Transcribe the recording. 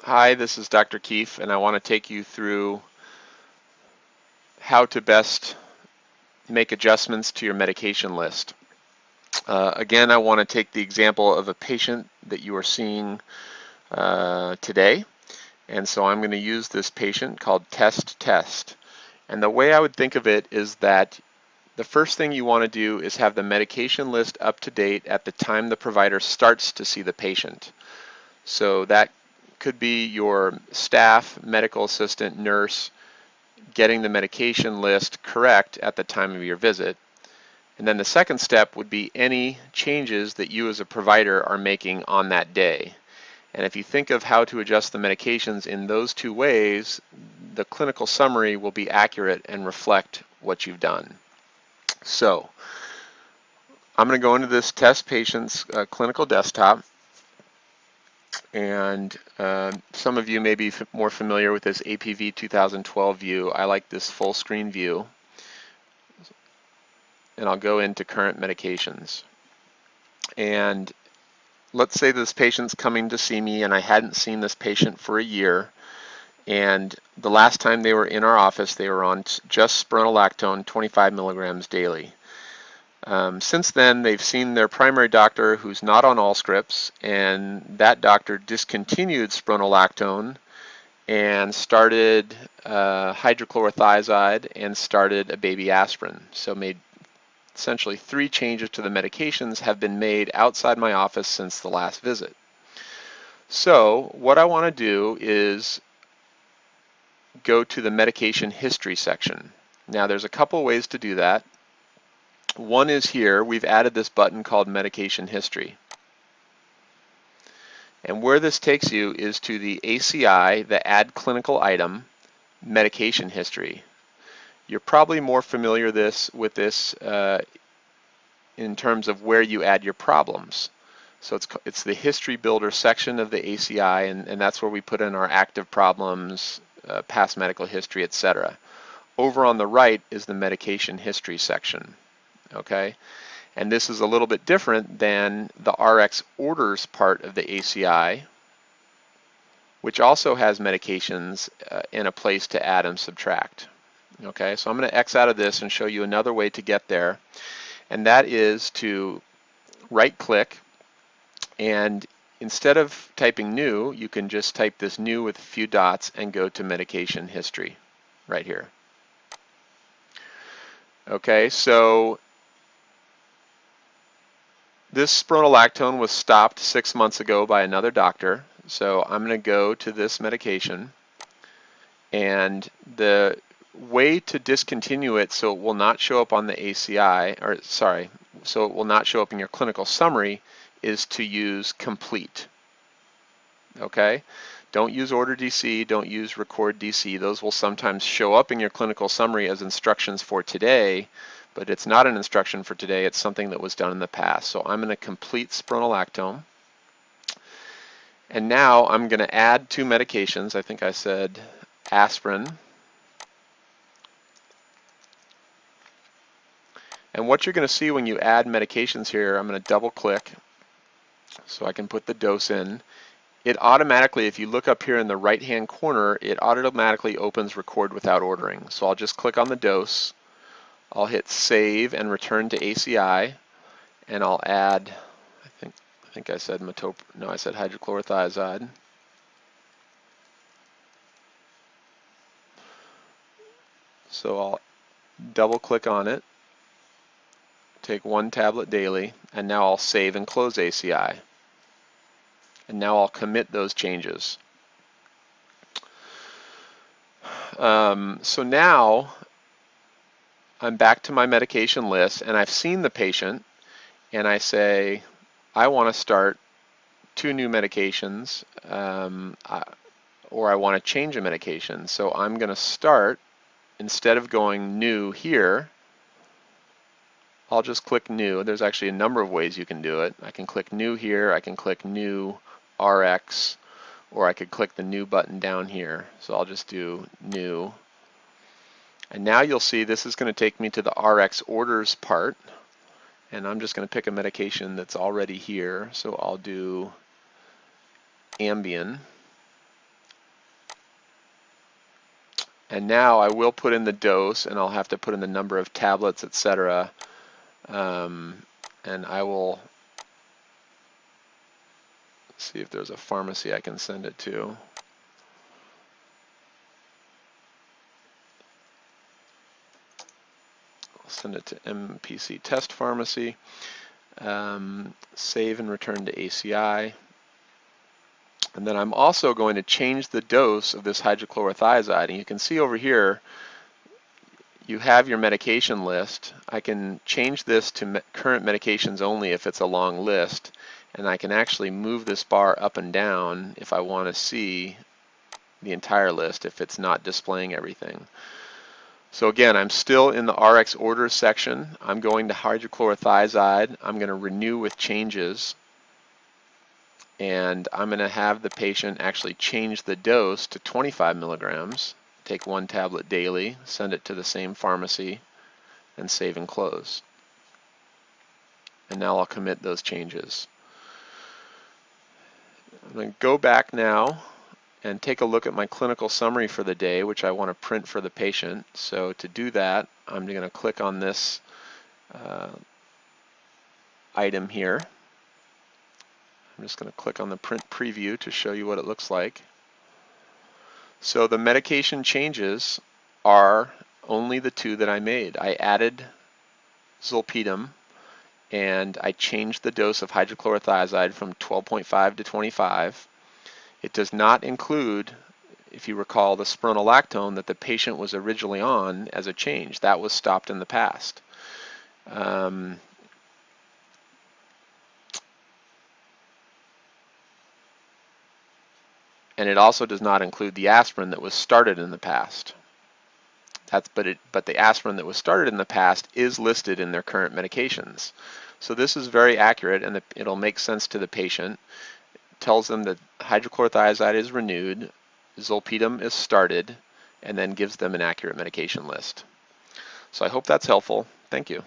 Hi, this is Dr. Keefe, and I want to take you through how to best make adjustments to your medication list. Again, I want to take the example of a patient that you are seeing today, and so I'm going to use this patient called Test. And the way I would think of it is that the first thing you want to do is have the medication list up to date at the time the provider starts to see the patient. So that could be your staff, medical assistant, nurse, getting the medication list correct at the time of your visit. And then the second step would be any changes that you as a provider are making on that day. And if you think of how to adjust the medications in those two ways, the clinical summary will be accurate and reflect what you've done. So I'm going to go into this test patient's clinical desktop. And some of you may be more familiar with this APV 2012 view. I like this full screen view. And I'll go into current medications. And let's say this patient's coming to see me and I hadn't seen this patient for a year, and the last time they were in our office they were on just spironolactone 25 milligrams daily. Since then they've seen their primary doctor who's not on Allscripts, and that doctor discontinued spironolactone and started hydrochlorothiazide and started a baby aspirin. So made essentially 3 changes to the medications have been made outside my office since the last visit. So what I want to do is go to the medication history section. Now there's a couple ways to do that. One is here, we've added this button called medication history. And where this takes you is to the ACI, the add clinical item, medication history. You're probably more familiar with this in terms of where you add your problems. So it's the history builder section of the ACI, and that's where we put in our active problems, past medical history, etc. Over on the right is the medication history section, okay? And this is a little bit different than the RX orders part of the ACI, which also has medications in a place to add and subtract. Okay, so I'm going to X out of this and show you another way to get there, and that is to right-click, and instead of typing new, you can just type this new with a few dots and go to medication history right here. Okay, so this spironolactone was stopped 6 months ago by another doctor, so I'm going to go to this medication, and the way to discontinue it so it will not show up on the ACI, or sorry, so it will not show up in your clinical summary, is to use complete. Okay? Don't use order DC, don't use record DC. Those will sometimes show up in your clinical summary as instructions for today, but it's not an instruction for today, it's something that was done in the past. So I'm going to complete spironolactone. And now I'm going to add 2 medications. I think I said aspirin. And what you're going to see when you add medications here, I'm going to double click so I can put the dose in. It automatically, if you look up here in the right hand corner, it automatically opens record without ordering. So I'll just click on the dose, I'll hit save and return to ACI, and I'll add, I think I said I said hydrochlorothiazide. So I'll double click on it, take 1 tablet daily, and now I'll save and close ACI. And now I'll commit those changes. So now I'm back to my medication list, and I've seen the patient, and I say, I want to start 2 new medications, or I want to change a medication. So I'm going to start, instead of going new here, I'll just click new. There's actually a number of ways you can do it. I can click new here, I can click new RX, or I could click the new button down here. So I'll just do new. And now you'll see this is going to take me to the RX orders part, and I'm just going to pick a medication that's already here. So I'll do Ambien. And now I will put in the dose, and I'll have to put in the number of tablets, etc. And I will see if there's a pharmacy I can send it to. I'll send it to MPC Test Pharmacy. Save and return to ACI. And then I'm also going to change the dose of this hydrochlorothiazide. And you can see over here, you have your medication list. I can change this to current medications only if it's a long list. And I can actually move this bar up and down if I want to see the entire list if it's not displaying everything. So again, I'm still in the RX orders section. I'm going to hydrochlorothiazide. I'm going to renew with changes. And I'm going to have the patient actually change the dose to 25 milligrams. Take 1 tablet daily, send it to the same pharmacy, and save and close. And now I'll commit those changes. I'm going to go back now and take a look at my clinical summary for the day, which I want to print for the patient. So to do that, I'm going to click on this item here. I'm just going to click on the print preview to show you what it looks like. So the medication changes are only the 2 that I made. I added zolpidem, and I changed the dose of hydrochlorothiazide from 12.5 to 25. It does not include, if you recall, the spironolactone that the patient was originally on as a change. That was stopped in the past. And it also does not include the aspirin that was started in the past. But the aspirin that was started in the past is listed in their current medications. So this is very accurate, and it'll make sense to the patient. It tells them that hydrochlorothiazide is renewed, zolpidem is started, and then gives them an accurate medication list. So I hope that's helpful. Thank you.